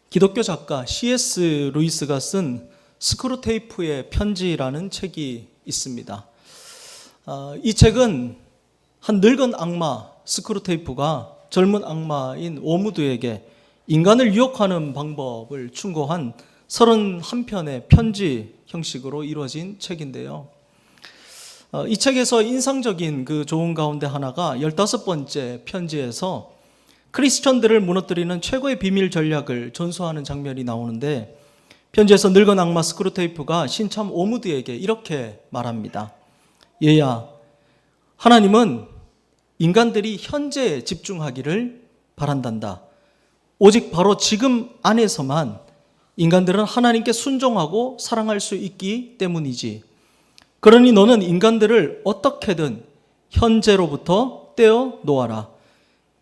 기독교 작가 C.S. 루이스가 쓴 스크루테이프의 편지라는 책이 있습니다. 이 책은 한 늙은 악마 스크루테이프가 젊은 악마인 워무드에게 인간을 유혹하는 방법을 충고한 31편의 편지 형식으로 이루어진 책인데요. 이 책에서 인상적인 그 조언 가운데 하나가 15번째 편지에서 크리스천들을 무너뜨리는 최고의 비밀 전략을 전수하는 장면이 나오는데, 편지에서 늙은 악마 스크루테이프가 신참 워무드에게 이렇게 말합니다. 얘야, 하나님은 인간들이 현재에 집중하기를 바란단다. 오직 바로 지금 안에서만 인간들은 하나님께 순종하고 사랑할 수 있기 때문이지. 그러니 너는 인간들을 어떻게든 현재로부터 떼어 놓아라.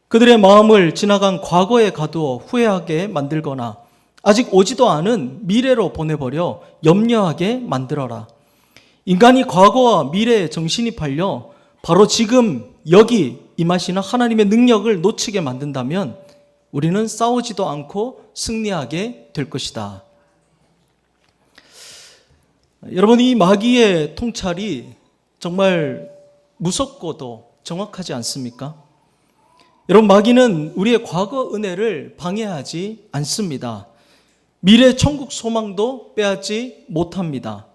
그들의 마음을 지나간 과거에 가두어 후회하게 만들거나 아직 오지도 않은 미래로 보내버려 염려하게 만들어라. 인간이 과거와 미래에 정신이 팔려 바로 지금 여기 임하시는 하나님의 능력을 놓치게 만든다면 우리는 싸우지도 않고 승리하게 될 것이다. 여러분, 이 마귀의 통찰이 정말 무섭고도 정확하지 않습니까? 여러분, 마귀는 우리의 과거 은혜를 방해하지 않습니다. 미래 천국 소망도 빼앗지 못합니다.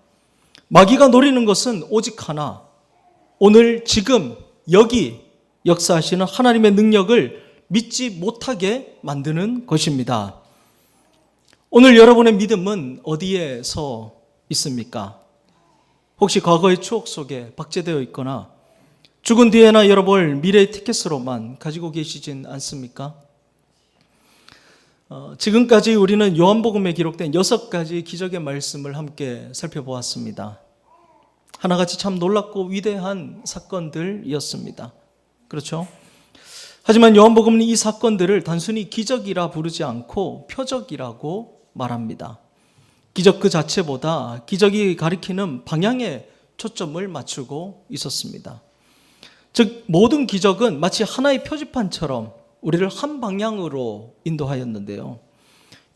마귀가 노리는 것은 오직 하나, 오늘 지금 여기 역사하시는 하나님의 능력을 믿지 못하게 만드는 것입니다. 오늘 여러분의 믿음은 어디에서 있습니까? 혹시 과거의 추억 속에 박제되어 있거나 죽은 뒤에나 열어볼 미래의 티켓으로만 가지고 계시진 않습니까? 지금까지 우리는 요한복음에 기록된 6가지 기적의 말씀을 함께 살펴보았습니다. 하나같이 참 놀랍고 위대한 사건들이었습니다. 그렇죠? 하지만 요한복음은 이 사건들을 단순히 기적이라 부르지 않고 표적이라고 말합니다. 기적 그 자체보다 기적이 가리키는 방향에 초점을 맞추고 있었습니다. 즉, 모든 기적은 마치 하나의 표지판처럼 우리를 한 방향으로 인도하였는데요.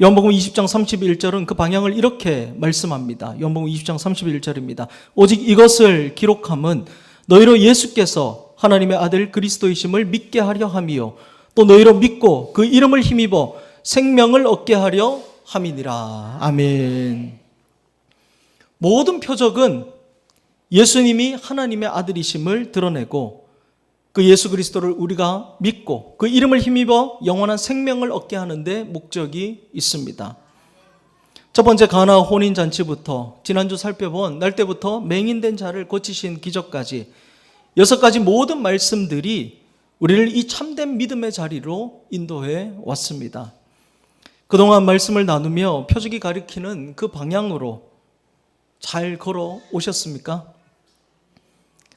요한복음 20장 31절은 그 방향을 이렇게 말씀합니다. 요한복음 20장 31절입니다. 오직 이것을 기록함은 너희로 예수께서 하나님의 아들 그리스도이심을 믿게 하려 함이요 또 너희로 믿고 그 이름을 힘입어 생명을 얻게 하려 함이니라. 아멘. 모든 표적은 예수님이 하나님의 아들이심을 드러내고 그 예수 그리스도를 우리가 믿고 그 이름을 힘입어 영원한 생명을 얻게 하는 데 목적이 있습니다. 첫 번째 가나 혼인잔치부터 지난주 살펴본 날 때부터 맹인된 자를 고치신 기적까지 6가지 모든 말씀들이 우리를 이 참된 믿음의 자리로 인도해 왔습니다. 그동안 말씀을 나누며 표적이 가리키는 그 방향으로 잘 걸어 오셨습니까?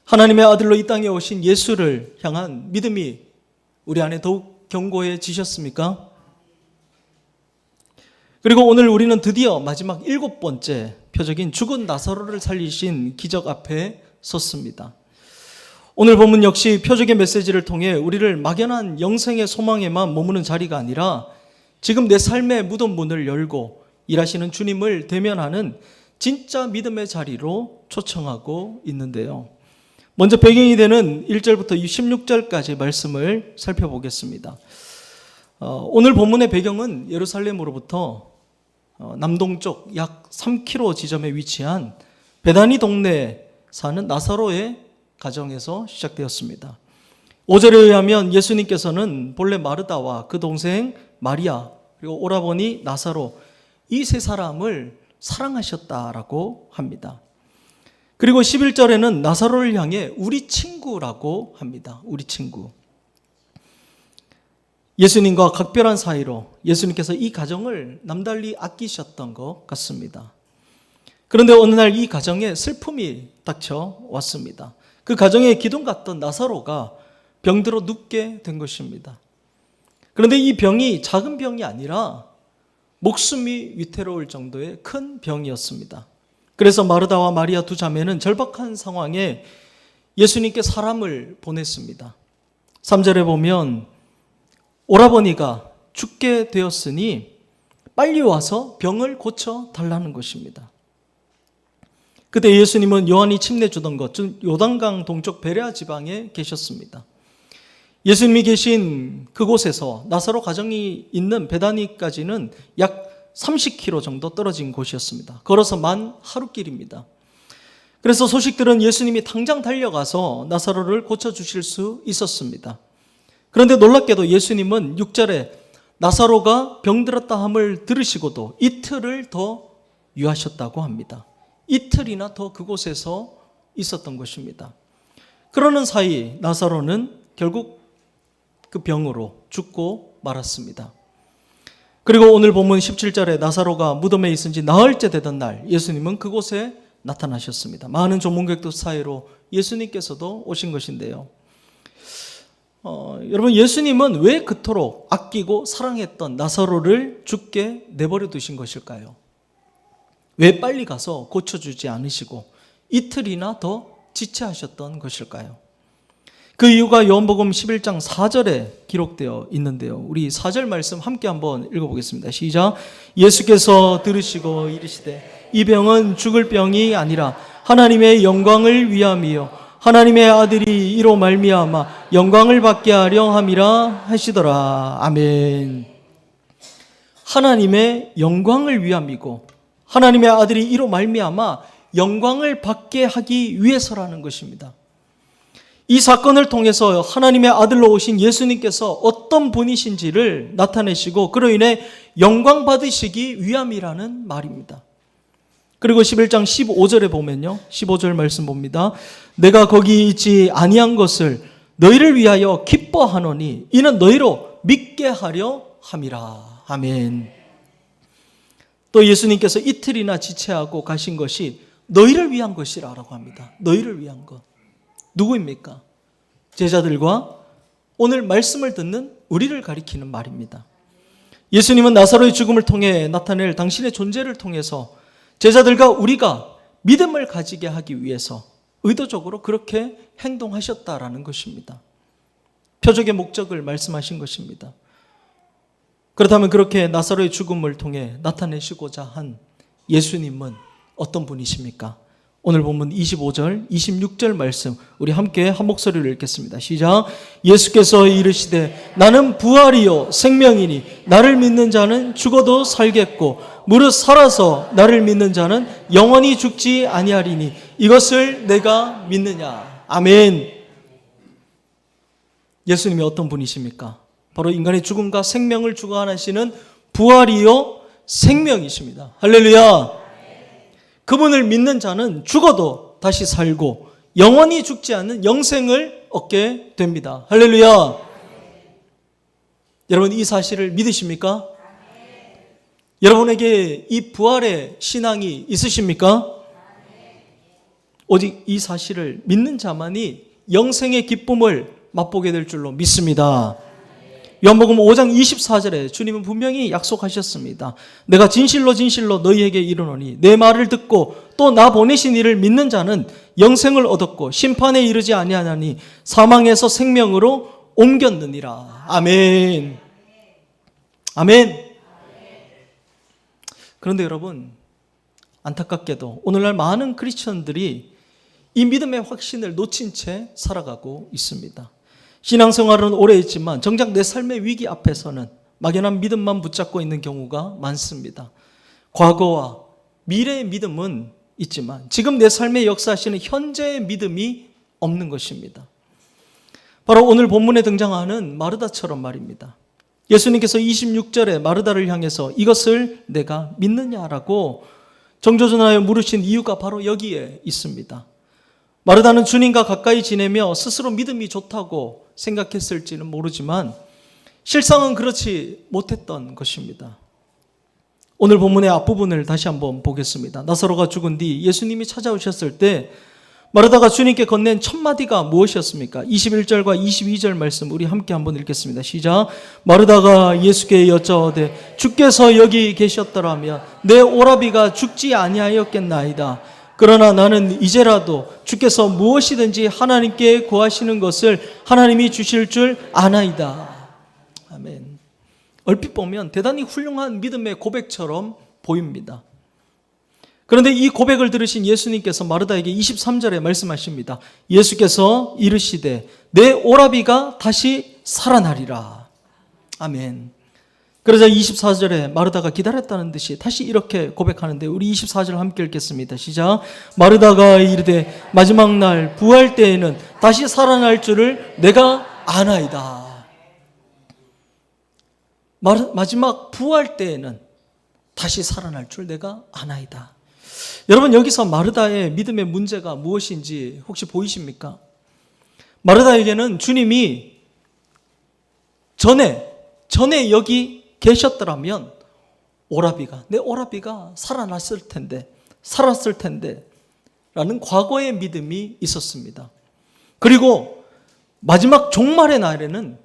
하나님의 아들로 이 땅에 오신 예수를 향한 믿음이 우리 안에 더욱 견고해지셨습니까? 그리고 오늘 우리는 드디어 마지막 7번째 표적인 죽은 나사로를 살리신 기적 앞에 섰습니다. 오늘 본문 역시 표적의 메시지를 통해 우리를 막연한 영생의 소망에만 머무는 자리가 아니라 지금 내 삶의 무덤 문을 열고 일하시는 주님을 대면하는 진짜 믿음의 자리로 초청하고 있는데요. 먼저 배경이 되는 1절부터 16절까지 말씀을 살펴보겠습니다. 오늘 본문의 배경은 예루살렘으로부터 남동쪽 약 3km 지점에 위치한 베다니 동네에 사는 나사로의 가정에서 시작되었습니다. 5절에 의하면 예수님께서는 본래 마르다와 그 동생 마리아 그리고 오라버니 나사로 이 세 사람을 사랑하셨다라고 합니다. 그리고 11절에는 나사로를 향해 우리 친구라고 합니다. 우리 친구. 예수님과 각별한 사이로 예수님께서 이 가정을 남달리 아끼셨던 것 같습니다. 그런데 어느 날 이 가정에 슬픔이 닥쳐왔습니다. 그 가정에 기둥 같던 나사로가 병들어 눕게 된 것입니다. 그런데 이 병이 작은 병이 아니라 목숨이 위태로울 정도의 큰 병이었습니다. 그래서 마르다와 마리아 두 자매는 절박한 상황에 예수님께 사람을 보냈습니다. 3절에 보면 오라버니가 죽게 되었으니 빨리 와서 병을 고쳐 달라는 것입니다. 그때 예수님은 요한이 침례주던 것, 즉 요단강 동쪽 베레아 지방에 계셨습니다. 예수님이 계신 그곳에서 나사로 가정이 있는 베다니까지는 약 30km 정도 떨어진 곳이었습니다. 걸어서 만 하루길입니다. 그래서 소식 들은 예수님이 당장 달려가서 나사로를 고쳐주실 수 있었습니다. 그런데 놀랍게도 예수님은 6절에 나사로가 병들었다 함을 들으시고도 이틀을 더 유하셨다고 합니다. 이틀이나 더 그곳에서 있었던 것입니다. 그러는 사이 나사로는 결국 그 병으로 죽고 말았습니다. 그리고 오늘 본문 17절에 나사로가 무덤에 있은 지 나흘째 되던 날 예수님은 그곳에 나타나셨습니다. 많은 조문객들 사이로 예수님께서도 오신 것인데요. 여러분, 예수님은 왜 그토록 아끼고 사랑했던 나사로를 죽게 내버려 두신 것일까요? 왜 빨리 가서 고쳐주지 않으시고 이틀이나 더 지체하셨던 것일까요? 그 이유가 요한복음 11장 4절에 기록되어 있는데요. 우리 4절 말씀 함께 한번 읽어보겠습니다. 시작. 예수께서 들으시고 이르시되 이 병은 죽을 병이 아니라 하나님의 영광을 위함이요 하나님의 아들이 이로 말미암아 영광을 받게 하려 함이라 하시더라. 아멘. 하나님의 영광을 위함이고 하나님의 아들이 이로 말미암아 영광을 받게 하기 위해서라는 것입니다. 이 사건을 통해서 하나님의 아들로 오신 예수님께서 어떤 분이신지를 나타내시고 그로 인해 영광 받으시기 위함이라는 말입니다. 그리고 11장 15절에 보면요. 15절 말씀 봅니다. 내가 거기 있지 아니한 것을 너희를 위하여 기뻐하노니 이는 너희로 믿게 하려 함이라. 아멘. 또 예수님께서 이틀이나 지체하고 가신 것이 너희를 위한 것이라고 합니다. 너희를 위한 것. 누구입니까? 제자들과 오늘 말씀을 듣는 우리를 가리키는 말입니다. 예수님은 나사로의 죽음을 통해 나타낼 당신의 존재를 통해서 제자들과 우리가 믿음을 가지게 하기 위해서 의도적으로 그렇게 행동하셨다라는 것입니다. 표적의 목적을 말씀하신 것입니다. 그렇다면 그렇게 나사로의 죽음을 통해 나타내시고자 한 예수님은 어떤 분이십니까? 오늘 본문 25절, 26절 말씀 우리 함께 한 목소리로 읽겠습니다. 시작. 예수께서 이르시되 나는 부활이요 생명이니 나를 믿는 자는 죽어도 살겠고 무릇 살아서 나를 믿는 자는 영원히 죽지 아니하리니 이것을 내가 믿느냐. 아멘. 예수님이 어떤 분이십니까? 바로 인간의 죽음과 생명을 주관하시는 부활이요 생명이십니다. 할렐루야. 그분을 믿는 자는 죽어도 다시 살고 영원히 죽지 않는 영생을 얻게 됩니다. 할렐루야. 여러분 이 사실을 믿으십니까? 여러분에게 이 부활의 신앙이 있으십니까? 오직 이 사실을 믿는 자만이 영생의 기쁨을 맛보게 될 줄로 믿습니다. 요한복음 5장 24절에 주님은 분명히 약속하셨습니다. 내가 진실로 진실로 너희에게 이르노니 내 말을 듣고 또 나 보내신 이를 믿는 자는 영생을 얻었고 심판에 이르지 아니하나니 사망에서 생명으로 옮겼느니라. 아멘. 아멘. 그런데 여러분 안타깝게도 오늘날 많은 크리스천들이 이 믿음의 확신을 놓친 채 살아가고 있습니다. 신앙생활은 오래 했지만 정작 내 삶의 위기 앞에서는 막연한 믿음만 붙잡고 있는 경우가 많습니다. 과거와 미래의 믿음은 있지만 지금 내 삶에 역사하시는 현재의 믿음이 없는 것입니다. 바로 오늘 본문에 등장하는 마르다처럼 말입니다. 예수님께서 26절에 마르다를 향해서 이것을 내가 믿느냐라고 정조준하여 물으신 이유가 바로 여기에 있습니다. 마르다는 주님과 가까이 지내며 스스로 믿음이 좋다고 생각했을지는 모르지만 실상은 그렇지 못했던 것입니다. 오늘 본문의 앞부분을 다시 한번 보겠습니다. 나사로가 죽은 뒤 예수님이 찾아오셨을 때 마르다가 주님께 건넨 첫 마디가 무엇이었습니까? 21절과 22절 말씀 우리 함께 한번 읽겠습니다. 시작. 마르다가 예수께 여짜오되 주께서 여기 계셨더라면 내 오라비가 죽지 아니하였겠나이다. 그러나 나는 이제라도 주께서 무엇이든지 하나님께 구하시는 것을 하나님이 주실 줄 아나이다. 아멘. 얼핏 보면 대단히 훌륭한 믿음의 고백처럼 보입니다. 그런데 이 고백을 들으신 예수님께서 마르다에게 23절에 말씀하십니다. 예수께서 이르시되 내 오라비가 다시 살아나리라. 아멘. 그러자 24절에 마르다가 기다렸다는 듯이 다시 이렇게 고백하는데 우리 24절 함께 읽겠습니다. 시작. 마르다가 이르되 마지막 날 부활 때에는 다시 살아날 줄을 내가 아나이다. 마지막 부활 때에는 다시 살아날 줄 내가 아나이다. 여러분, 여기서 마르다의 믿음의 문제가 무엇인지 혹시 보이십니까? 마르다에게는 주님이 전에 여기 계셨더라면 내 오라비가 살았을 텐데 라는 과거의 믿음이 있었습니다. 그리고 마지막 종말의 날에는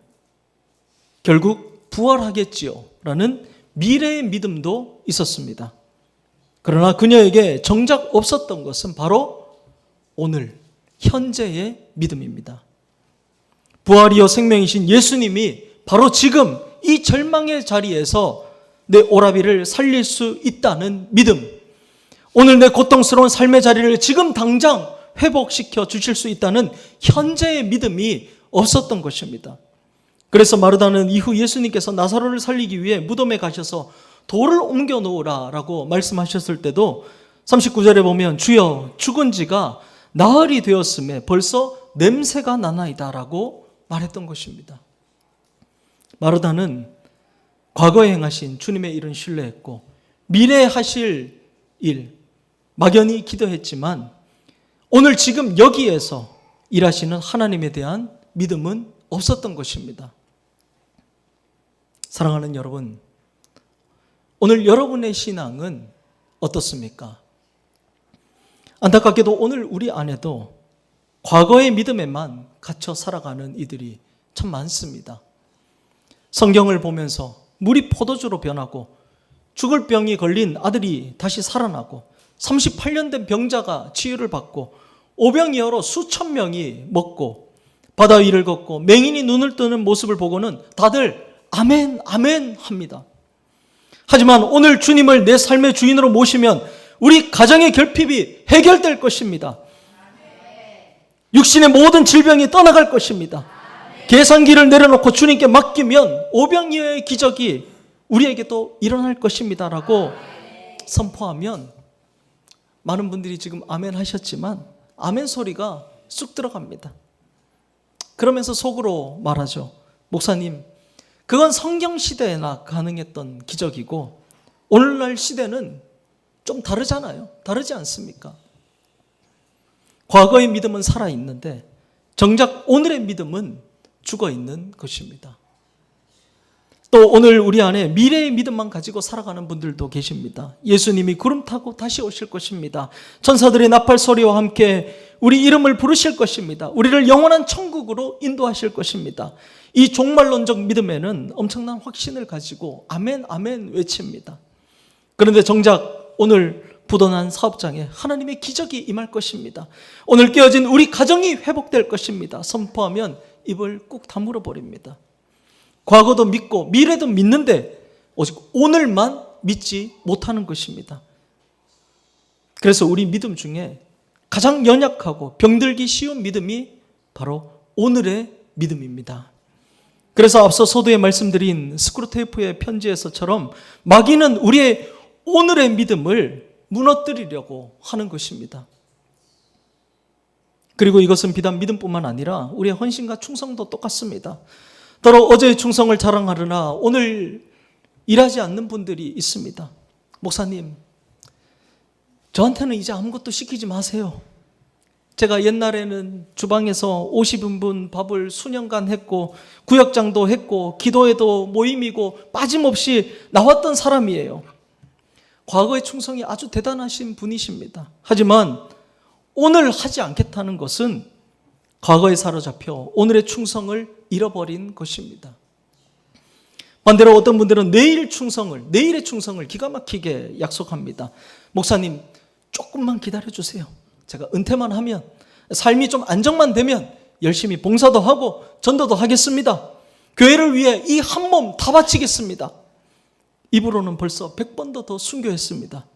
결국 부활하겠지요 라는 미래의 믿음도 있었습니다. 그러나 그녀에게 정작 없었던 것은 바로 오늘 현재의 믿음입니다. 부활이요 생명이신 예수님이 바로 지금 이 절망의 자리에서 내 오라비를 살릴 수 있다는 믿음, 오늘 내 고통스러운 삶의 자리를 지금 당장 회복시켜 주실 수 있다는 현재의 믿음이 없었던 것입니다. 그래서 마르다는 이후 예수님께서 나사로를 살리기 위해 무덤에 가셔서 돌을 옮겨 놓으라 라고 말씀하셨을 때도 39절에 보면 주여 죽은 지가 나흘이 되었음에 벌써 냄새가 나나이다 라고 말했던 것입니다. 마르다는 과거에 행하신 주님의 일은 신뢰했고 미래에 하실 일 막연히 기도했지만 오늘 지금 여기에서 일하시는 하나님에 대한 믿음은 없었던 것입니다. 사랑하는 여러분, 오늘 여러분의 신앙은 어떻습니까? 안타깝게도 오늘 우리 안에도 과거의 믿음에만 갇혀 살아가는 이들이 참 많습니다. 성경을 보면서 물이 포도주로 변하고 죽을 병이 걸린 아들이 다시 살아나고 38년 된 병자가 치유를 받고 오병이어로 수천 명이 먹고 바다 위를 걷고 맹인이 눈을 뜨는 모습을 보고는 다들 아멘 아멘 합니다. 하지만 오늘 주님을 내 삶의 주인으로 모시면 우리 가정의 결핍이 해결될 것입니다. 육신의 모든 질병이 떠나갈 것입니다. 계산기를 내려놓고 주님께 맡기면 오병이어의 기적이 우리에게도 일어날 것입니다 라고 선포하면 많은 분들이 지금 아멘 하셨지만 아멘 소리가 쑥 들어갑니다. 그러면서 속으로 말하죠. 목사님, 그건 성경 시대에나 가능했던 기적이고 오늘날 시대는 좀 다르잖아요. 다르지 않습니까? 과거의 믿음은 살아있는데 정작 오늘의 믿음은 죽어있는 것입니다. 또 오늘 우리 안에 미래의 믿음만 가지고 살아가는 분들도 계십니다. 예수님이 구름 타고 다시 오실 것입니다. 천사들의 나팔 소리와 함께 우리 이름을 부르실 것입니다. 우리를 영원한 천국으로 인도하실 것입니다. 이 종말론적 믿음에는 엄청난 확신을 가지고 아멘 아멘 외칩니다. 그런데 정작 오늘 부도난 사업장에 하나님의 기적이 임할 것입니다. 오늘 깨어진 우리 가정이 회복될 것입니다. 선포하면 입을 꾹 다물어 버립니다. 과거도 믿고 미래도 믿는데 오직 오늘만 믿지 못하는 것입니다. 그래서 우리 믿음 중에 가장 연약하고 병들기 쉬운 믿음이 바로 오늘의 믿음입니다. 그래서 앞서 서두에 말씀드린 스크루테이프의 편지에서처럼 마귀는 우리의 오늘의 믿음을 무너뜨리려고 하는 것입니다. 그리고 이것은 비단 믿음뿐만 아니라 우리의 헌신과 충성도 똑같습니다. 더러 어제의 충성을 자랑하려나 오늘 일하지 않는 분들이 있습니다. 목사님, 저한테는 이제 아무것도 시키지 마세요. 제가 옛날에는 주방에서 50인분 밥을 수년간 했고 구역장도 했고 기도회도 모임이고 빠짐없이 나왔던 사람이에요. 과거의 충성이 아주 대단하신 분이십니다. 하지만 오늘 하지 않겠다는 것은 과거에 사로잡혀 오늘의 충성을 잃어버린 것입니다. 반대로 어떤 분들은 내일의 충성을 기가 막히게 약속합니다. 목사님, 조금만 기다려주세요. 제가 은퇴만 하면, 삶이 좀 안정만 되면 열심히 봉사도 하고 전도도 하겠습니다. 교회를 위해 이 한 몸 다 바치겠습니다. 입으로는 벌써 100번도 더 순교했습니다.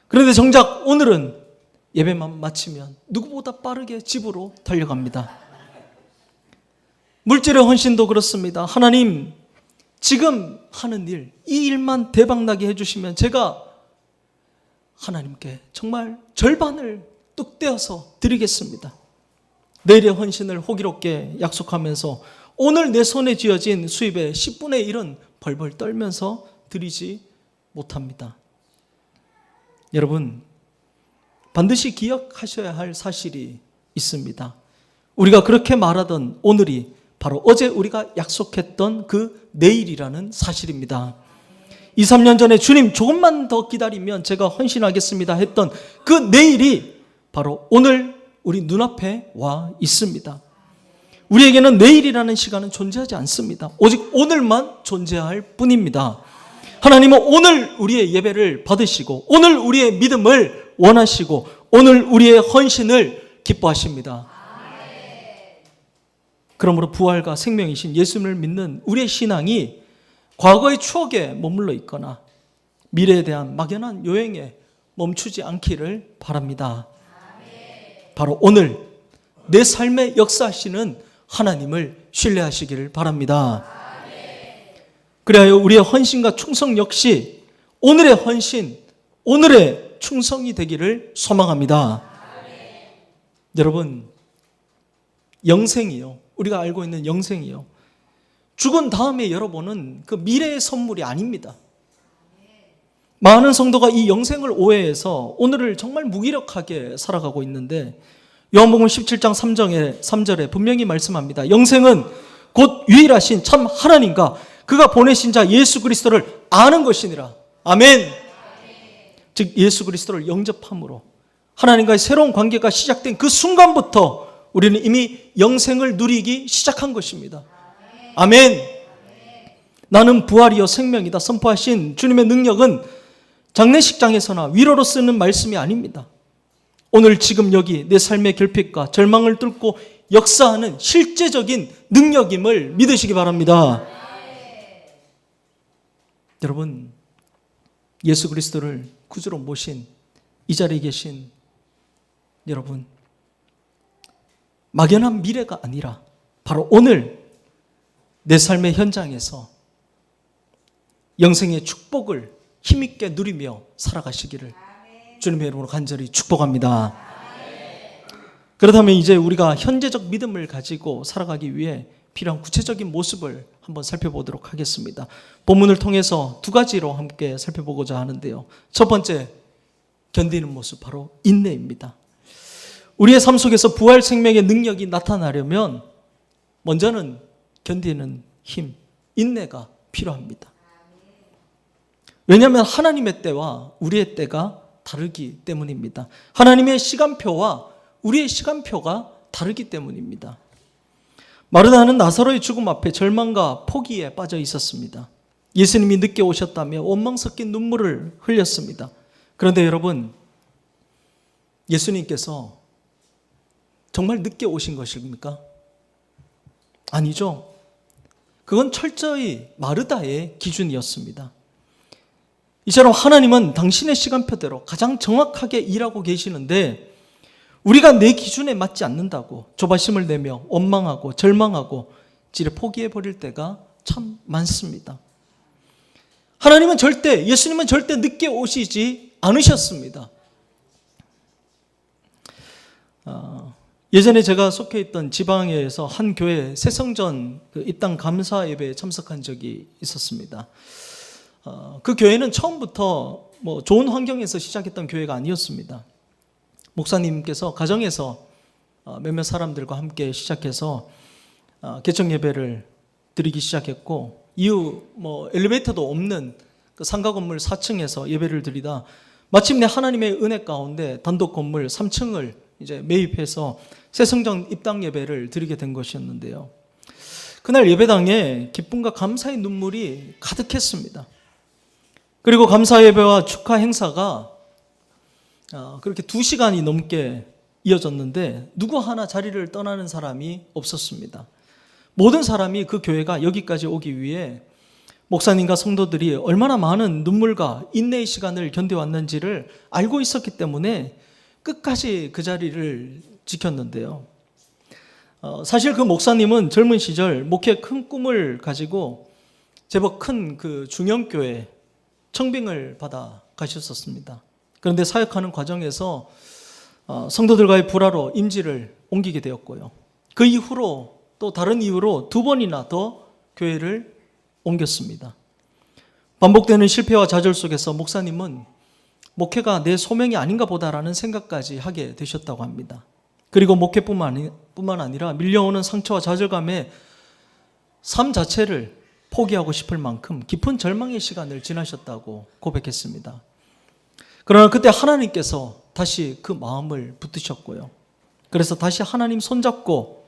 그런데 정작 오늘은 예배만 마치면 누구보다 빠르게 집으로 달려갑니다. 물질의 헌신도 그렇습니다. 하나님, 지금 하는 일, 이 일만 대박나게 해주시면 제가 하나님께 정말 절반을 뚝 떼어서 드리겠습니다. 내일의 헌신을 호기롭게 약속하면서 오늘 내 손에 쥐어진 수입의 10분의 1은 벌벌 떨면서 드리지 못합니다. 여러분, 반드시 기억하셔야 할 사실이 있습니다. 우리가 그렇게 말하던 오늘이 바로 어제 우리가 약속했던 그 내일이라는 사실입니다. 2, 3년 전에 주님 조금만 더 기다리면 제가 헌신하겠습니다 했던 그 내일이 바로 오늘 우리 눈앞에 와 있습니다. 우리에게는 내일이라는 시간은 존재하지 않습니다. 오직 오늘만 존재할 뿐입니다. 하나님은 오늘 우리의 예배를 받으시고 오늘 우리의 믿음을 원하시고 오늘 우리의 헌신을 기뻐하십니다. 그러므로 부활과 생명이신 예수님을 믿는 우리의 신앙이 과거의 추억에 머물러 있거나 미래에 대한 막연한 요행에 멈추지 않기를 바랍니다. 바로 오늘 내 삶에 역사하시는 하나님을 신뢰하시기를 바랍니다. 그래야 우리의 헌신과 충성 역시 오늘의 헌신, 오늘의 충성이 되기를 소망합니다. 여러분, 영생이요, 우리가 알고 있는 영생이요, 죽은 다음에 열어보는 그 미래의 선물이 아닙니다. 많은 성도가 이 영생을 오해해서 오늘을 정말 무기력하게 살아가고 있는데 요한복음 17장 3절에 분명히 말씀합니다. 영생은 곧 유일하신 참 하나님과 그가 보내신 자 예수 그리스도를 아는 것이니라. 아멘. 즉 예수 그리스도를 영접함으로 하나님과의 새로운 관계가 시작된 그 순간부터 우리는 이미 영생을 누리기 시작한 것입니다. 아멘. 나는 부활이요 생명이다 선포하신 주님의 능력은 장례식장에서나 위로로 쓰는 말씀이 아닙니다. 오늘 지금 여기 내 삶의 결핍과 절망을 뚫고 역사하는 실제적인 능력임을 믿으시기 바랍니다. 여러분, 예수 그리스도를 구주로 모신 이 자리에 계신 여러분, 막연한 미래가 아니라 바로 오늘 내 삶의 현장에서 영생의 축복을 힘있게 누리며 살아가시기를 주님의 이름으로 간절히 축복합니다. 그렇다면 이제 우리가 현재적 믿음을 가지고 살아가기 위해 필요한 구체적인 모습을 한번 살펴보도록 하겠습니다. 본문을 통해서 두 가지로 함께 살펴보고자 하는데요. 첫 번째, 견디는 모습, 바로 인내입니다. 우리의 삶 속에서 부활 생명의 능력이 나타나려면 먼저는 견디는 힘, 인내가 필요합니다. 왜냐하면 하나님의 때와 우리의 때가 다르기 때문입니다. 하나님의 시간표와 우리의 시간표가 다르기 때문입니다. 마르다는 나사로의 죽음 앞에 절망과 포기에 빠져 있었습니다. 예수님이 늦게 오셨다며 원망 섞인 눈물을 흘렸습니다. 그런데 여러분, 예수님께서 정말 늦게 오신 것입니까? 아니죠. 그건 철저히 마르다의 기준이었습니다. 이처럼 하나님은 당신의 시간표대로 가장 정확하게 일하고 계시는데 우리가 내 기준에 맞지 않는다고 조바심을 내며 원망하고 절망하고 지레 포기해버릴 때가 참 많습니다. 하나님은 예수님은 절대 늦게 오시지 않으셨습니다. 예전에 제가 속해 있던 지방에서 한 교회 새성전 입당 감사 예배에 참석한 적이 있었습니다. 그 교회는 처음부터 좋은 환경에서 시작했던 교회가 아니었습니다. 목사님께서 가정에서 몇몇 사람들과 함께 시작해서 개척 예배를 드리기 시작했고, 이후 엘리베이터도 없는 그 상가 건물 4층에서 예배를 드리다 마침내 하나님의 은혜 가운데 단독 건물 3층을 이제 매입해서 새성전 입당 예배를 드리게 된 것이었는데요. 그날 예배당에 기쁨과 감사의 눈물이 가득했습니다. 그리고 감사 예배와 축하 행사가 그렇게 2시간이 넘게 이어졌는데 누구 하나 자리를 떠나는 사람이 없었습니다. 모든 사람이 그 교회가 여기까지 오기 위해 목사님과 성도들이 얼마나 많은 눈물과 인내의 시간을 견뎌왔는지를 알고 있었기 때문에 끝까지 그 자리를 지켰는데요. 사실 그 목사님은 젊은 시절 목회 큰 꿈을 가지고 제법 큰 그 중형교회 청빙을 받아 가셨었습니다. 그런데 사역하는 과정에서 성도들과의 불화로 임지를 옮기게 되었고요. 그 이후로 또 다른 이유로 2번이나 더 교회를 옮겼습니다. 반복되는 실패와 좌절 속에서 목사님은 목회가 내 소명이 아닌가 보다라는 생각까지 하게 되셨다고 합니다. 그리고 목회뿐만 아니라 밀려오는 상처와 좌절감에 삶 자체를 포기하고 싶을 만큼 깊은 절망의 시간을 지나셨다고 고백했습니다. 그러나 그때 하나님께서 다시 그 마음을 붙드셨고요. 그래서 다시 하나님 손잡고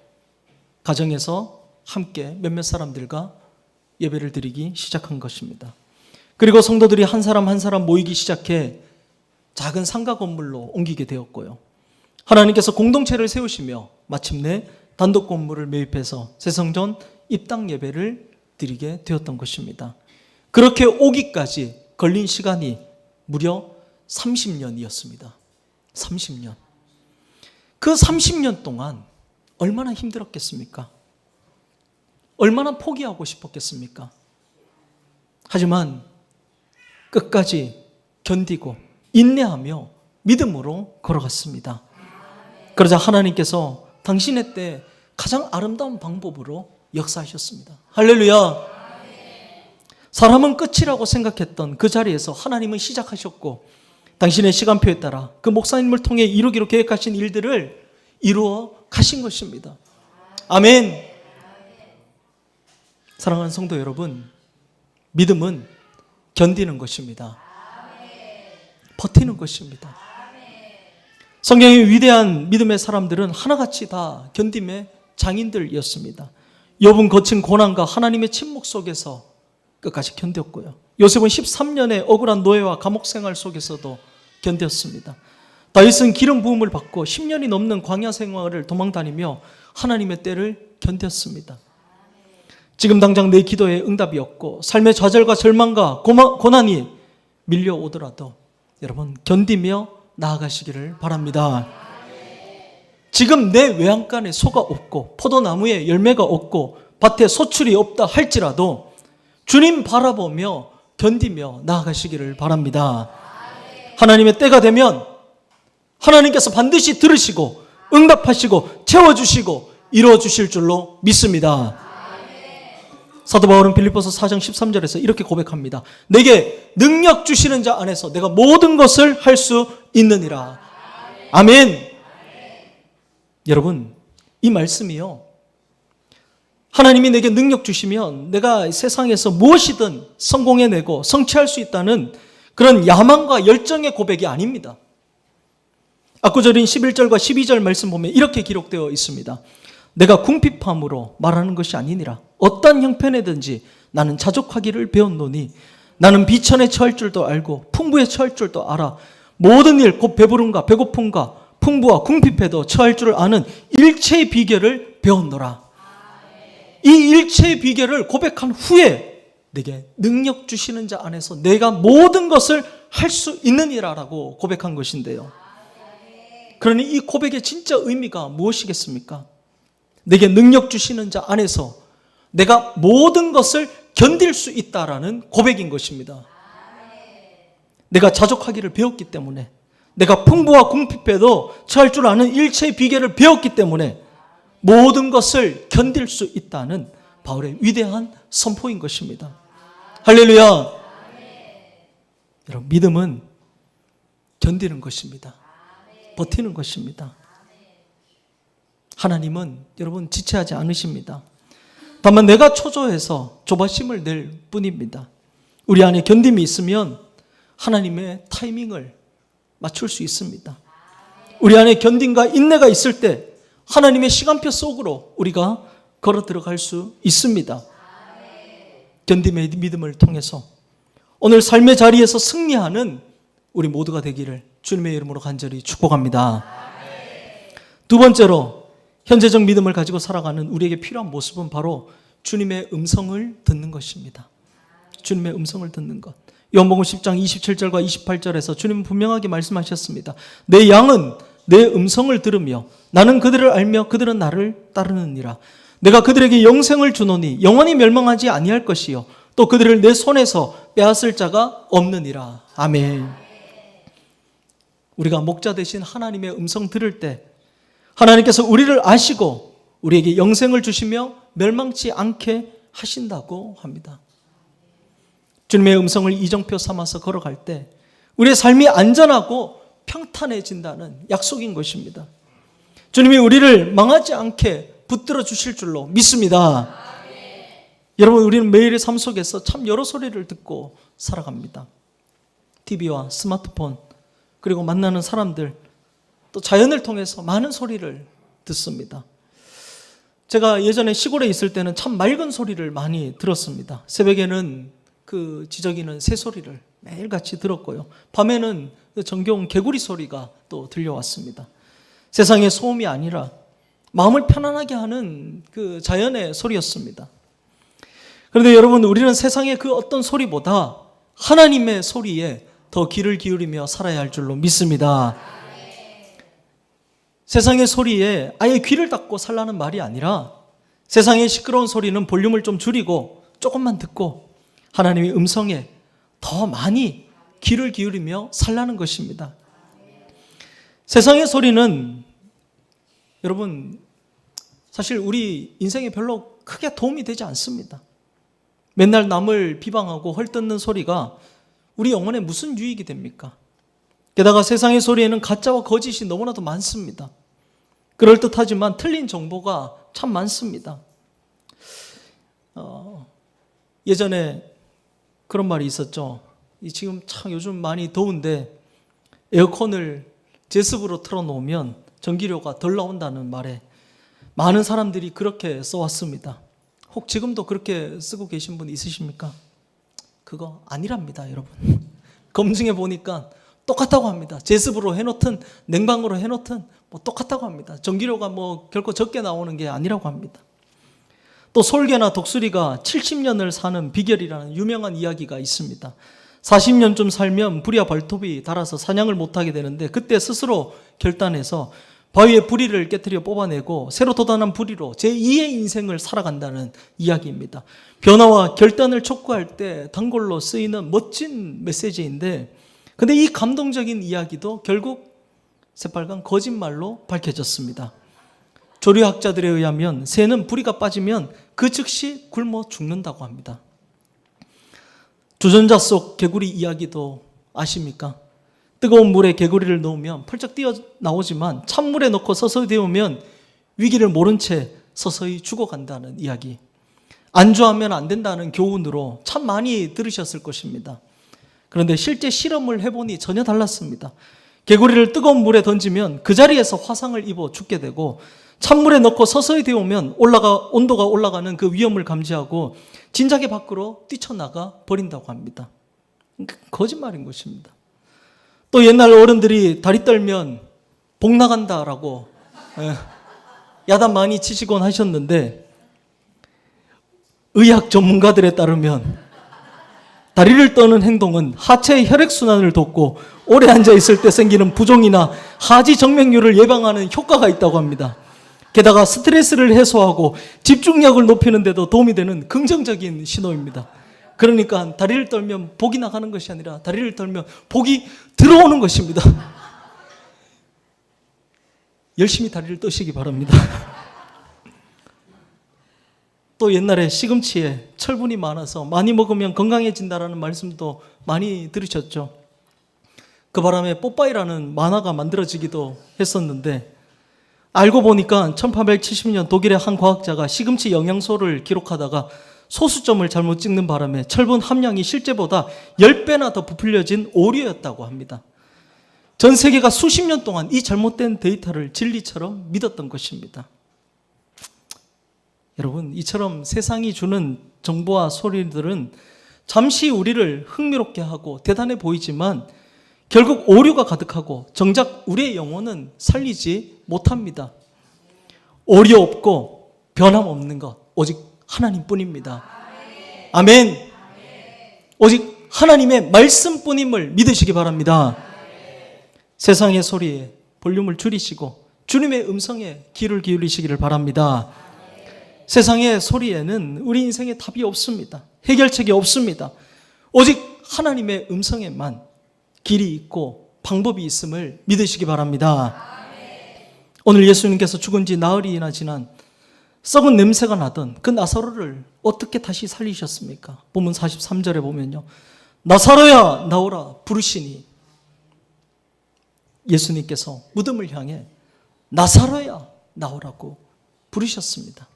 가정에서 함께 몇몇 사람들과 예배를 드리기 시작한 것입니다. 그리고 성도들이 한 사람 한 사람 모이기 시작해 작은 상가 건물로 옮기게 되었고요. 하나님께서 공동체를 세우시며 마침내 단독 건물을 매입해서 새성전 입당 예배를 드리게 되었던 것입니다. 그렇게 오기까지 걸린 시간이 무려 30년이었습니다. 30년. 그 30년 동안 얼마나 힘들었겠습니까? 얼마나 포기하고 싶었겠습니까? 하지만 끝까지 견디고 인내하며 믿음으로 걸어갔습니다. 그러자 하나님께서 당신의 때 가장 아름다운 방법으로 역사하셨습니다. 할렐루야. 사람은 끝이라고 생각했던 그 자리에서 하나님은 시작하셨고 당신의 시간표에 따라 그 목사님을 통해 이루기로 계획하신 일들을 이루어 가신 것입니다. 아멘. 사랑하는 성도 여러분, 믿음은 견디는 것입니다. 버티는 것입니다. 성경의 위대한 믿음의 사람들은 하나같이 다 견딤의 장인들이었습니다. 욥은 거친 고난과 하나님의 침묵 속에서 끝까지 견뎠고요. 요셉은 13년의 억울한 노예와 감옥 생활 속에서도 견뎠습니다. 다윗은 기름 부음을 받고 10년이 넘는 광야 생활을 도망다니며 하나님의 때를 견뎠습니다. 지금 당장 내 기도에 응답이 없고 삶의 좌절과 절망과 고난이 밀려오더라도 여러분 견디며 나아가시기를 바랍니다. 지금 내 외양간에 소가 없고 포도나무에 열매가 없고 밭에 소출이 없다 할지라도 주님 바라보며 견디며 나아가시기를 바랍니다. 하나님의 때가 되면 하나님께서 반드시 들으시고 응답하시고 채워주시고 이루어주실 줄로 믿습니다. 사도 바울은 빌립보서 4장 13절에서 이렇게 고백합니다. 내게 능력 주시는 자 안에서 내가 모든 것을 할 수 있느니라. 아멘. 여러분, 이 말씀이요, 하나님이 내게 능력 주시면 내가 세상에서 무엇이든 성공해내고 성취할 수 있다는 그런 야망과 열정의 고백이 아닙니다. 압구절인 11절과 12절 말씀 보면 이렇게 기록되어 있습니다. 내가 궁핍함으로 말하는 것이 아니니라. 어떤 형편에든지 나는 자족하기를 배웠노니 나는 비천에 처할 줄도 알고 풍부에 처할 줄도 알아. 모든 일 곧 배부름과 배고픔과 풍부와 궁핍에도 처할 줄을 아는 일체의 비결을 배웠노라. 이 일체의 비결을 고백한 후에 내게 능력 주시는 자 안에서 내가 모든 것을 할 수 있느니라라고 고백한 것인데요. 그러니 이 고백의 진짜 의미가 무엇이겠습니까? 내게 능력 주시는 자 안에서 내가 모든 것을 견딜 수 있다라는 고백인 것입니다. 내가 자족하기를 배웠기 때문에, 내가 풍부와 궁핍에도 처할 줄 아는 일체의 비결을 배웠기 때문에 모든 것을 견딜 수 있다는 바울의 위대한 선포인 것입니다. 할렐루야. 여러분, 믿음은 견디는 것입니다. 버티는 것입니다. 하나님은 여러분 지체하지 않으십니다. 다만 내가 초조해서 조바심을 낼 뿐입니다. 우리 안에 견딤이 있으면 하나님의 타이밍을 맞출 수 있습니다. 우리 안에 견딤과 인내가 있을 때 하나님의 시간표 속으로 우리가 걸어 들어갈 수 있습니다. 견딤의 믿음을 통해서 오늘 삶의 자리에서 승리하는 우리 모두가 되기를 주님의 이름으로 간절히 축복합니다. 두 번째로, 현재적 믿음을 가지고 살아가는 우리에게 필요한 모습은 바로 주님의 음성을 듣는 것입니다. 주님의 음성을 듣는 것. 요한복음 10장 27절과 28절에서 주님은 분명하게 말씀하셨습니다. 내 양은 내 음성을 들으며 나는 그들을 알며 그들은 나를 따르느니라. 내가 그들에게 영생을 주노니 영원히 멸망하지 아니할 것이요 또 그들을 내 손에서 빼앗을 자가 없느니라. 아멘. 우리가 목자 되신 하나님의 음성 들을 때 하나님께서 우리를 아시고 우리에게 영생을 주시며 멸망치 않게 하신다고 합니다. 주님의 음성을 이정표 삼아서 걸어갈 때 우리의 삶이 안전하고 평탄해진다는 약속인 것입니다. 주님이 우리를 망하지 않게 붙들어 주실 줄로 믿습니다. 여러분, 우리는 매일의 삶 속에서 참 여러 소리를 듣고 살아갑니다. TV와 스마트폰, 그리고 만나는 사람들, 또 자연을 통해서 많은 소리를 듣습니다. 제가 예전에 시골에 있을 때는 참 맑은 소리를 많이 들었습니다. 새벽에는 그 지저귀는 새 소리를 매일같이 들었고요. 밤에는 정겨운 개구리 소리가 또 들려왔습니다. 세상의 소음이 아니라 마음을 편안하게 하는 그 자연의 소리였습니다. 그런데 여러분, 우리는 세상의 그 어떤 소리보다 하나님의 소리에 더 귀를 기울이며 살아야 할 줄로 믿습니다. 세상의 소리에 아예 귀를 닫고 살라는 말이 아니라 세상의 시끄러운 소리는 볼륨을 좀 줄이고 조금만 듣고 하나님의 음성에 더 많이 귀를 기울이며 살라는 것입니다. 세상의 소리는 여러분 사실 우리 인생에 별로 크게 도움이 되지 않습니다. 맨날 남을 비방하고 헐뜯는 소리가 우리 영혼에 무슨 유익이 됩니까? 게다가 세상의 소리에는 가짜와 거짓이 너무나도 많습니다. 그럴듯하지만 틀린 정보가 참 많습니다. 예전에 그런 말이 있었죠. 지금 참 요즘 많이 더운데 에어컨을 제습으로 틀어놓으면 전기료가 덜 나온다는 말에 많은 사람들이 그렇게 써왔습니다. 혹 지금도 그렇게 쓰고 계신 분 있으십니까? 그거 아니랍니다, 여러분. 검증해 보니까 똑같다고 합니다. 제습으로 해놓든 냉방으로 해놓든 뭐 똑같다고 합니다. 전기료가 뭐 결코 적게 나오는 게 아니라고 합니다. 또 솔개나 독수리가 70년을 사는 비결이라는 유명한 이야기가 있습니다. 40년쯤 살면 부리와 발톱이 닳아서 사냥을 못하게 되는데 그때 스스로 결단해서 바위에 부리를 깨트려 뽑아내고 새로 돋아난 부리로 제2의 인생을 살아간다는 이야기입니다. 변화와 결단을 촉구할 때 단골로 쓰이는 멋진 메시지인데, 근데 이 감동적인 이야기도 결국 새빨간 거짓말로 밝혀졌습니다. 조류학자들에 의하면 새는 부리가 빠지면 그 즉시 굶어 죽는다고 합니다. 주전자 속 개구리 이야기도 아십니까? 뜨거운 물에 개구리를 넣으면 펄쩍 뛰어나오지만 찬물에 넣고 서서히 데우면 위기를 모른 채 서서히 죽어간다는 이야기. 안주하면 안 된다는 교훈으로 참 많이 들으셨을 것입니다. 그런데 실제 실험을 해보니 전혀 달랐습니다. 개구리를 뜨거운 물에 던지면 그 자리에서 화상을 입어 죽게 되고 찬물에 넣고 서서히 데우면 온도가 올라가는 그 위험을 감지하고 진작에 밖으로 뛰쳐나가 버린다고 합니다. 거짓말인 것입니다. 또 옛날 어른들이 다리 떨면 복 나간다라고 야단 많이 치시곤 하셨는데, 의학 전문가들에 따르면 다리를 떠는 행동은 하체의 혈액순환을 돕고 오래 앉아있을 때 생기는 부종이나 하지 정맥류를 예방하는 효과가 있다고 합니다. 게다가 스트레스를 해소하고 집중력을 높이는 데도 도움이 되는 긍정적인 신호입니다. 그러니까 다리를 떨면 복이 나가는 것이 아니라 다리를 떨면 복이 들어오는 것입니다. 열심히 다리를 떠시기 바랍니다. 또 옛날에 시금치에 철분이 많아서 많이 먹으면 건강해진다라는 말씀도 많이 들으셨죠. 그 바람에 뽀빠이라는 만화가 만들어지기도 했었는데, 알고 보니까 1870년 독일의 한 과학자가 시금치 영양소를 기록하다가 소수점을 잘못 찍는 바람에 철분 함량이 실제보다 10배나 더 부풀려진 오류였다고 합니다. 전 세계가 수십 년 동안 이 잘못된 데이터를 진리처럼 믿었던 것입니다. 여러분, 이처럼 세상이 주는 정보와 소리들은 잠시 우리를 흥미롭게 하고 대단해 보이지만 결국 오류가 가득하고 정작 우리의 영혼은 살리지 못합니다. 오류 없고 변함없는 것 오직 하나님뿐입니다. 아멘. 오직 하나님의 말씀뿐임을 믿으시기 바랍니다. 세상의 소리에 볼륨을 줄이시고 주님의 음성에 귀를 기울이시기를 바랍니다. 세상의 소리에는 우리 인생에 답이 없습니다. 해결책이 없습니다. 오직 하나님의 음성에만 길이 있고 방법이 있음을 믿으시기 바랍니다. 오늘 예수님께서 죽은 지 나흘이나 지난 썩은 냄새가 나던 그 나사로를 어떻게 다시 살리셨습니까? 본문 43절에 보면요, 나사로야 나오라 부르시니 예수님께서 무덤을 향해 나사로야 나오라고 부르셨습니다.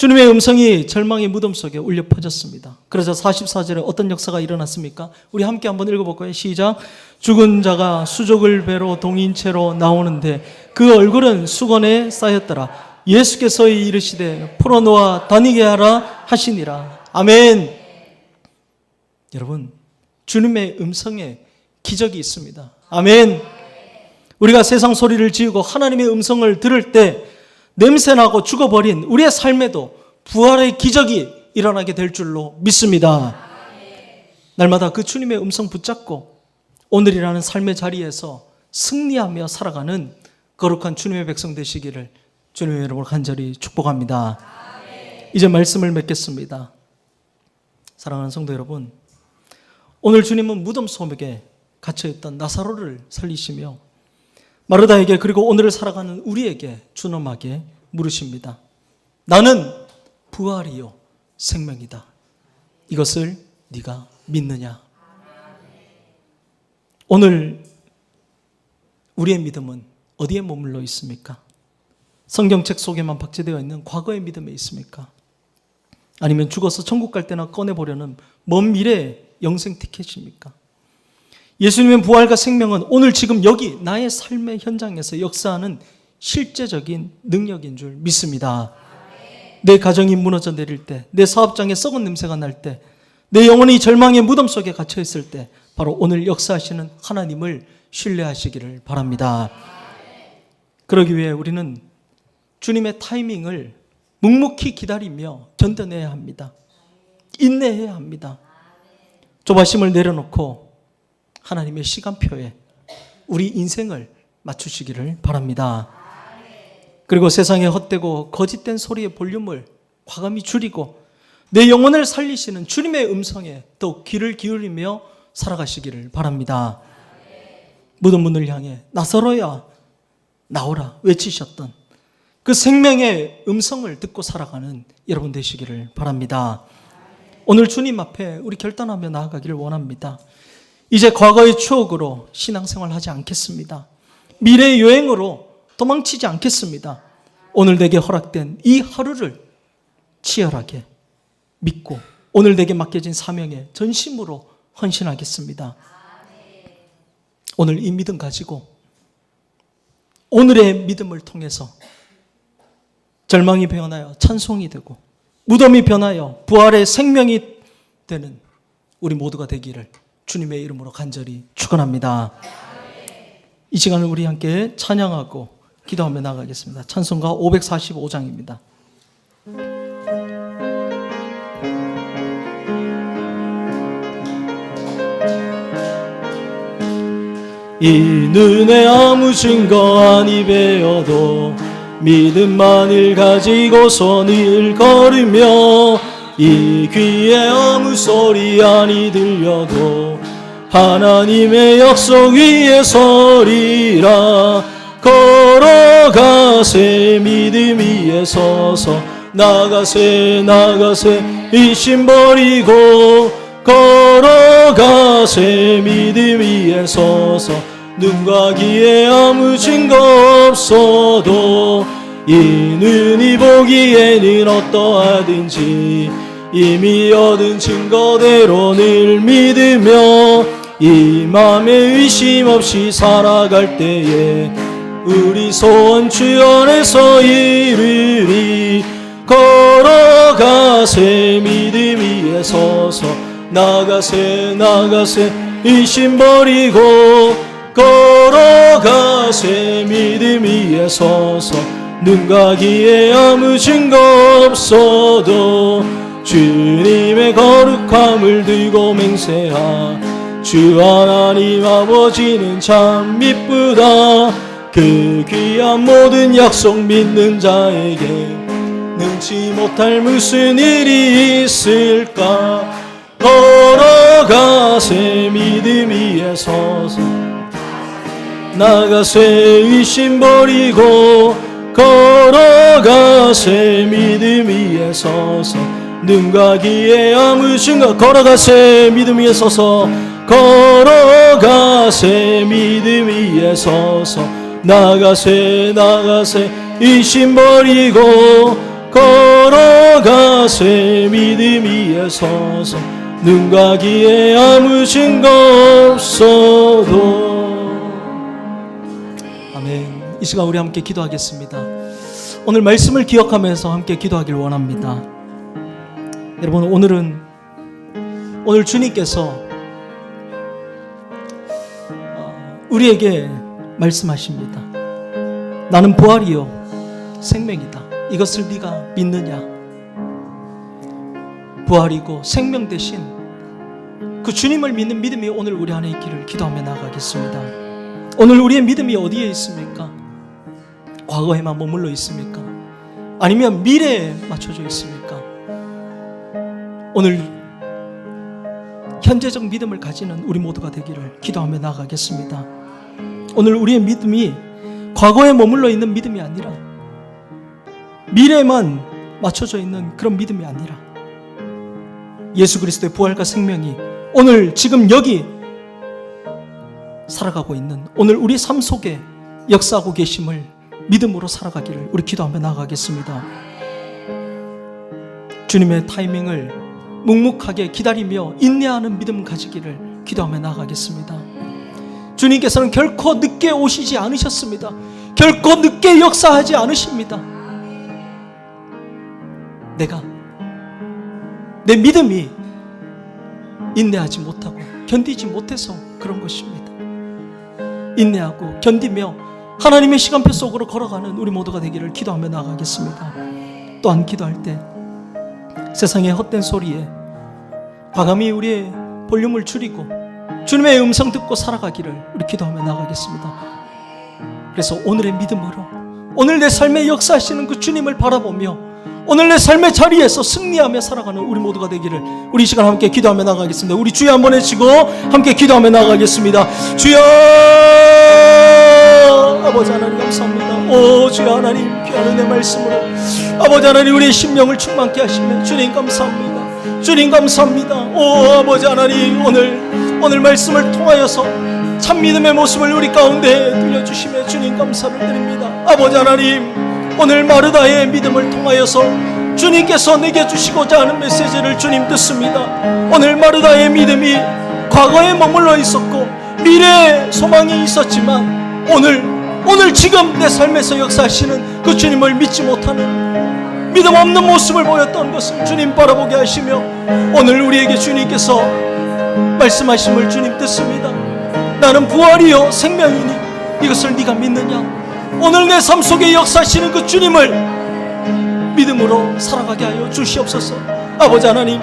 주님의 음성이 절망의 무덤 속에 울려 퍼졌습니다. 그래서 44절에 어떤 역사가 일어났습니까? 우리 함께 한번 읽어볼까요? 시작. 죽은 자가 수족을 베러 동인 채로 나오는데 그 얼굴은 수건에 쌓였더라. 예수께서 이르시되 풀어놓아 다니게 하라 하시니라. 아멘. 여러분, 주님의 음성에 기적이 있습니다. 아멘. 우리가 세상 소리를 지우고 하나님의 음성을 들을 때 냄새나고 죽어버린 우리의 삶에도 부활의 기적이 일어나게 될 줄로 믿습니다. 날마다 그 주님의 음성 붙잡고 오늘이라는 삶의 자리에서 승리하며 살아가는 거룩한 주님의 백성 되시기를 주님의 이름으로 간절히 축복합니다. 이제 말씀을 맺겠습니다. 사랑하는 성도 여러분, 오늘 주님은 무덤 속에 갇혀있던 나사로를 살리시며 마르다에게 그리고 오늘을 살아가는 우리에게 준엄하게 물으십니다. 나는 부활이요 생명이다. 이것을 네가 믿느냐? 오늘 우리의 믿음은 어디에 머물러 있습니까? 성경책 속에만 박제되어 있는 과거의 믿음에 있습니까? 아니면 죽어서 천국 갈 때나 꺼내보려는 먼 미래의 영생 티켓입니까? 예수님의 부활과 생명은 오늘 지금 여기 나의 삶의 현장에서 역사하는 실제적인 능력인 줄 믿습니다. 내 가정이 무너져 내릴 때, 내 사업장에 썩은 냄새가 날 때, 내 영혼이 절망의 무덤 속에 갇혀 있을 때 바로 오늘 역사하시는 하나님을 신뢰하시기를 바랍니다. 그러기 위해 우리는 주님의 타이밍을 묵묵히 기다리며 견뎌내야 합니다. 인내해야 합니다. 조바심을 내려놓고 하나님의 시간표에 우리 인생을 맞추시기를 바랍니다. 그리고 세상의 헛되고 거짓된 소리의 볼륨을 과감히 줄이고 내 영혼을 살리시는 주님의 음성에 더욱 귀를 기울이며 살아가시기를 바랍니다. 무덤 문을 향해 나사로야 나오라 외치셨던 그 생명의 음성을 듣고 살아가는 여러분 되시기를 바랍니다. 오늘 주님 앞에 우리 결단하며 나아가기를 원합니다. 이제 과거의 추억으로 신앙생활 하지 않겠습니다. 미래의 여행으로 도망치지 않겠습니다. 오늘 내게 허락된 이 하루를 치열하게 믿고 오늘 내게 맡겨진 사명에 전심으로 헌신하겠습니다. 오늘 이 믿음 가지고 오늘의 믿음을 통해서 절망이 변하여 찬송이 되고 무덤이 변하여 부활의 생명이 되는 우리 모두가 되기를 주님의 이름으로 간절히 축원합니다. 이 시간을 우리 함께 찬양하고 기도하며 나가겠습니다. 찬송가 545장입니다. 이 눈에 아무 증거 아니 배어도 믿음만을 가지고서 늘 걸으며 이 귀에 아무 소리 아니 들려도 하나님의 약속 위에 서리라. 걸어가세 믿음 위에 서서 나가세 이심 버리고 걸어가세 믿음 위에 서서 눈과 귀에 아무 증거 없어도 이 눈이 보기에는 어떠하든지 이미 얻은 증거대로 늘 믿으며 이 맘에 의심 없이 살아갈 때에 우리 소원 주 안에서 이르리. 걸어가세 믿음 위에 서서 나가세 의심 버리고 걸어가세 믿음 위에 서서 눈과 귀에 아무 증거 없어도 주님의 거룩함을 들고 맹세하. 주 하나님 아버지는 참 미쁘다. 그 귀한 모든 약속 믿는 자에게 능치 못할 무슨 일이 있을까. 걸어가세 믿음 위에 서서, 나가세 의심 버리고. 걸어가세 믿음 위에 서서, 눈과 귀에 아무 증거. 걸어가세 믿음 위에 서서, 걸어가세 믿음 위에 서서, 나가세 의심 버리고. 걸어가세 믿음 위에 서서, 눈과 귀에 아무 증거 없어도. 아멘. 이 시간 우리 함께 기도하겠습니다. 오늘 말씀을 기억하면서 함께 기도하길 원합니다. 여러분, 오늘 주님께서 우리에게 말씀하십니다. 나는 부활이요 생명이다. 이것을 네가 믿느냐? 부활이고 생명 대신 그 주님을 믿는 믿음이 오늘 우리 안에 있기를 기도하며 나아가겠습니다. 오늘 우리의 믿음이 어디에 있습니까? 과거에만 머물러 있습니까? 아니면 미래에 맞춰져 있습니까? 오늘 현재적 믿음을 가지는 우리 모두가 되기를 기도하며 나아가겠습니다. 오늘 우리의 믿음이 과거에 머물러 있는 믿음이 아니라 미래에만 맞춰져 있는 그런 믿음이 아니라 예수 그리스도의 부활과 생명이 오늘 지금 여기 살아가고 있는, 오늘 우리 삶 속에 역사하고 계심을 믿음으로 살아가기를 우리 기도하며 나아가겠습니다. 주님의 타이밍을 묵묵하게 기다리며 인내하는 믿음 가지기를 기도하며 나아가겠습니다. 주님께서는 결코 늦게 오시지 않으셨습니다. 결코 늦게 역사하지 않으십니다. 내 믿음이 인내하지 못하고 견디지 못해서 그런 것입니다. 인내하고 견디며 하나님의 시간표 속으로 걸어가는 우리 모두가 되기를 기도하며 나아가겠습니다. 또한 기도할 때 세상의 헛된 소리에 과감히 우리의 볼륨을 줄이고 주님의 음성 듣고 살아가기를 우리 기도하며 나아가겠습니다. 그래서 오늘의 믿음으로 오늘 내 삶에 역사하시는 그 주님을 바라보며 오늘 내 삶의 자리에서 승리하며 살아가는 우리 모두가 되기를 우리 이 시간 함께 기도하며 나아가겠습니다. 우리 주여 한번 외치고 함께 기도하며 나아가겠습니다. 주여, 아버지 하나님 감사합니다. 오 주여 하나님, 귀한 내 말씀으로 아버지 하나님 우리의 심령을 충만케 하시며 주님 감사합니다. 주님 감사합니다. 오 아버지 하나님, 오늘 말씀을 통하여서 참 믿음의 모습을 우리 가운데 들려주시며 주님 감사를 드립니다. 아버지 하나님, 오늘 마르다의 믿음을 통하여서 주님께서 내게 주시고자 하는 메시지를 주님 듣습니다. 오늘 마르다의 믿음이 과거에 머물러 있었고 미래에 소망이 있었지만 오늘 지금 내 삶에서 역사하시는 그 주님을 믿지 못하는 믿음 없는 모습을 보였던 것을 주님 바라보게 하시며 오늘 우리에게 주님께서 말씀하심을 주님 듣습니다. 나는 부활이요 생명이니 이것을 네가 믿느냐? 오늘 내 삶 속에 역사하시는 그 주님을 믿음으로 살아가게 하여 주시옵소서. 아버지 하나님,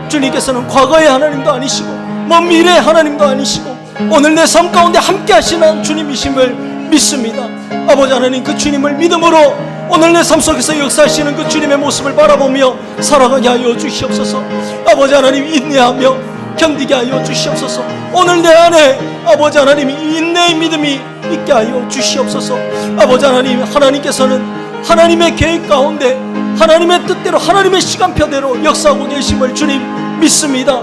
주님께서는 과거의 하나님도 아니시고 먼 미래의 하나님도 아니시고 오늘 내 삶 가운데 함께 하시는 주님이심을 믿습니다. 아버지 하나님, 그 주님을 믿음으로 오늘 내 삶 속에서 역사하시는 그 주님의 모습을 바라보며 살아가게 하여 주시옵소서. 아버지 하나님, 인내하며 견디게 하여 주시옵소서. 오늘 내 안에 아버지 하나님 인내의 믿음이 있게 하여 주시옵소서. 아버지 하나님, 하나님께서는 하나님의 계획 가운데 하나님의 뜻대로 하나님의 시간표대로 역사하고 계심을 주님 믿습니다.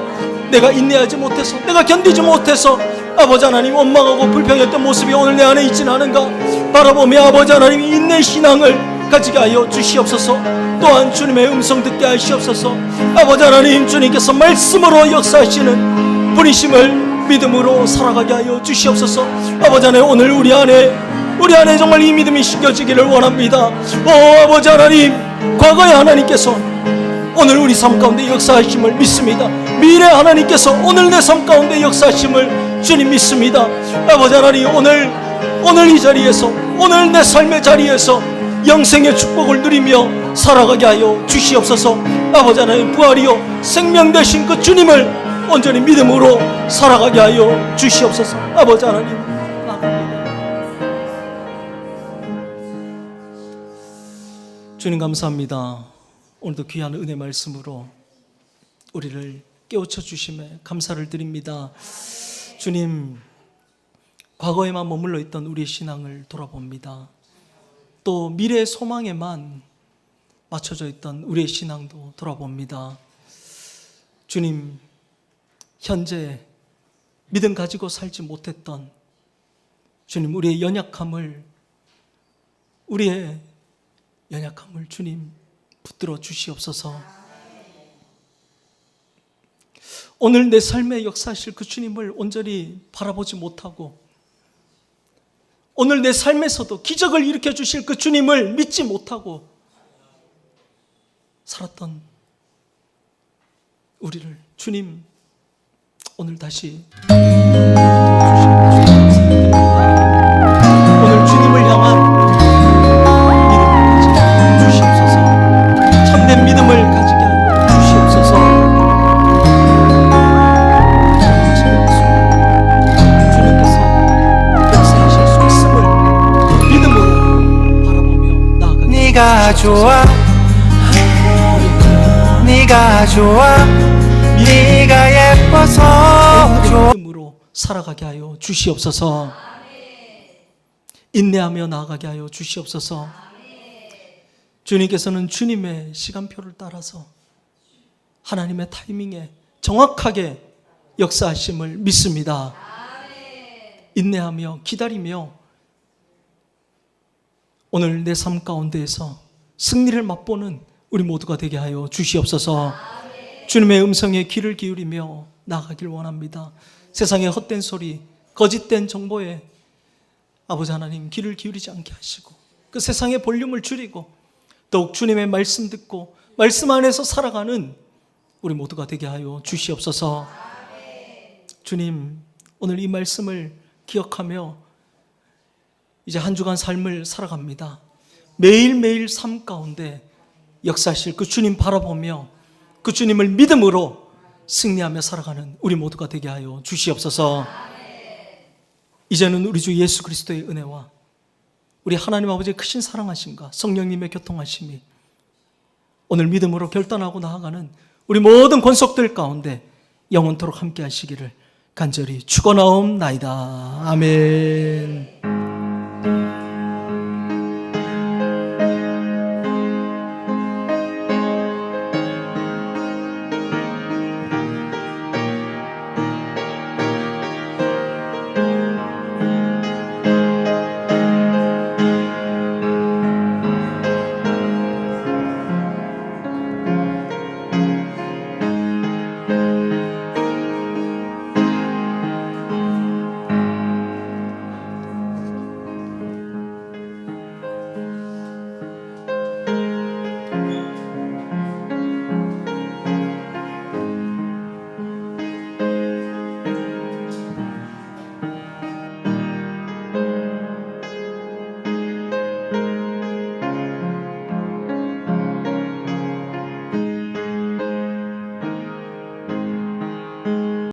내가 인내하지 못해서, 내가 견디지 못해서 아버지 하나님 원망하고 불평했던 모습이 오늘 내 안에 있지는 않은가 바라보며 아버지 하나님 인내의 신앙을 가지게 하여 주시옵소서. 또한 주님의 음성 듣게 하시옵소서. 아버지 하나님, 주님께서 말씀으로 역사하시는 분이심을 믿음으로 살아가게 하여 주시옵소서. 아버지 하나님, 오늘 우리 안에 정말 이 믿음이 심겨지기를 원합니다. 오 아버지 하나님, 과거의 하나님께서 오늘 우리 삶 가운데 역사하심을 믿습니다. 미래 하나님께서 오늘 내 삶 가운데 역사하심을 주님 믿습니다. 아버지 하나님, 오늘 이 자리에서, 오늘 내 삶의 자리에서 영생의 축복을 누리며 살아가게 하여 주시옵소서. 아버지 하나님, 부활이요 생명 되신 그 주님을 온전히 믿음으로 살아가게 하여 주시옵소서. 아버지 하나님, 주님 감사합니다. 오늘도 귀한 은혜 말씀으로 우리를 깨우쳐 주심에 감사를 드립니다. 주님, 과거에만 머물러 있던 우리의 신앙을 돌아봅니다. 또 미래의 소망에만 맞춰져 있던 우리의 신앙도 돌아봅니다. 주님, 현재 믿음 가지고 살지 못했던 주님, 우리의 연약함을 주님 붙들어 주시옵소서. 오늘 내 삶에 역사하실 그 주님을 온전히 바라보지 못하고, 오늘 내 삶에서도 기적을 일으켜 주실 그 주님을 믿지 못하고 살았던 우리를 주님 오늘 다시 오늘 주님을 향한 믿음을 가지게 하여 주시옵소서. 주님께서 역사하실 수 있음을 믿음으로 바라보며 나아가게. 네가 좋아, 네가 좋아, 네가 예뻐서 좋아. 믿음으로 살아가게 하여 주시옵소서. 인내하며 나아가게 하여 주시옵소서. 주님께서는 주님의 시간표를 따라서 하나님의 타이밍에 정확하게 역사하심을 믿습니다. 인내하며 기다리며 오늘 내 삶 가운데에서 승리를 맛보는 우리 모두가 되게 하여 주시옵소서. 주님의 음성에 귀를 기울이며 나아가길 원합니다. 세상의 헛된 소리, 거짓된 정보에 아버지 하나님 귀를 기울이지 않게 하시고, 그 세상의 볼륨을 줄이고 더욱 주님의 말씀 듣고 말씀 안에서 살아가는 우리 모두가 되게 하여 주시옵소서. 주님, 오늘 이 말씀을 기억하며 이제 한 주간 삶을 살아갑니다. 매일매일 삶 가운데 역사하실 그 주님 바라보며 그 주님을 믿음으로 승리하며 살아가는 우리 모두가 되게 하여 주시옵소서. 이제는 우리 주 예수 그리스도의 은혜와 우리 하나님 아버지의 크신 사랑하심과 성령님의 교통하심이 오늘 믿음으로 결단하고 나아가는 우리 모든 권속들 가운데 영원토록 함께 하시기를 간절히 축원하옵나이다. 아멘.